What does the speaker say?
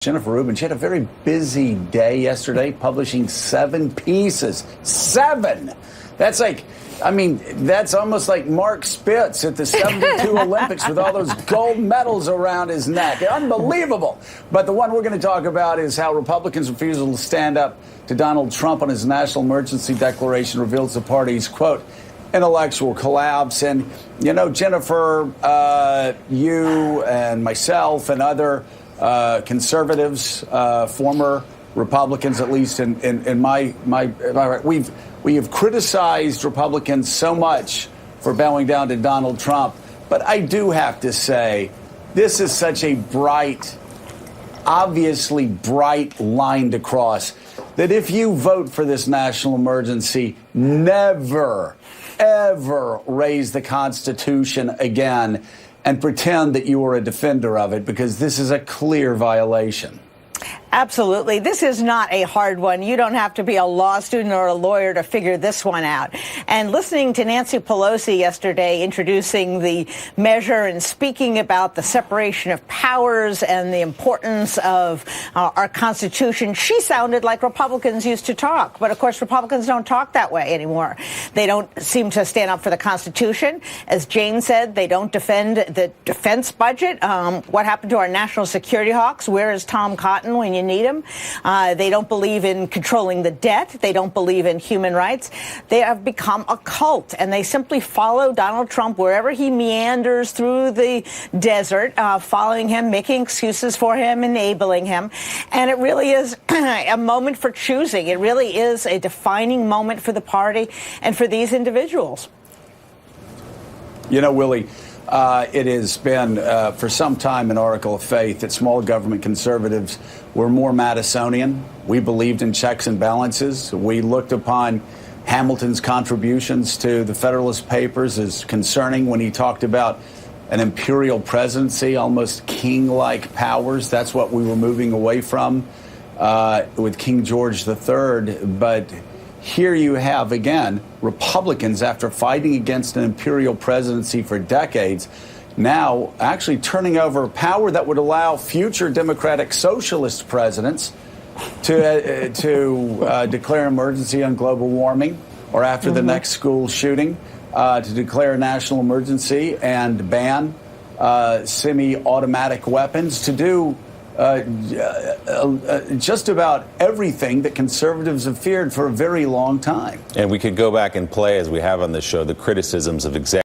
Jennifer Rubin, she had a very busy day yesterday, publishing 7 pieces. 7! That's like, that's almost like Mark Spitz at the 72 Olympics with all those gold medals around his neck. Unbelievable. But the one we're going to talk about is how Republicans' refusal to stand up to Donald Trump on his national emergency declaration reveals the party's, quote, intellectual collapse. And, you know, Jennifer, you and myself and other conservatives, former Republicans, at least in my we have criticized Republicans so much for bowing down to Donald Trump. But I do have to say, this is such a obviously bright line to cross that if you vote for this national emergency, never, ever raise the Constitution again and pretend that you are a defender of it, because this is a clear violation. Absolutely. This is not a hard one. You don't have to be a law student or a lawyer to figure this one out. And listening to Nancy Pelosi yesterday introducing the measure and speaking about the separation of powers and the importance of our Constitution, she sounded like Republicans used to talk. But, of course, Republicans don't talk that way anymore. They don't seem to stand up for the Constitution. As Jane said, they don't defend the defense budget. What happened to our national security hawks? Where is Tom Cotton when you need him? They don't believe in controlling the debt. They don't believe in human rights. They have become a cult, and they simply follow Donald Trump wherever he meanders through the desert, following him, making excuses for him, enabling him. And it really is a moment for choosing. It really is a defining moment for the party and for these individuals. You know, Willie, it has been for some time an article of faith that small government conservatives were more Madisonian. We believed in checks and balances. We looked upon Hamilton's contributions to the Federalist Papers as concerning when he talked about an imperial presidency, almost king-like powers. That's what we were moving away from with King George III. But here you have, again, Republicans, after fighting against an imperial presidency for decades, now actually turning over power that would allow future Democratic socialist presidents to declare an emergency on global warming, or after the next school shooting, to declare a national emergency and ban semi-automatic weapons, to do just about everything that conservatives have feared for a very long time. And we could go back and play, as we have on this show, the criticisms of executive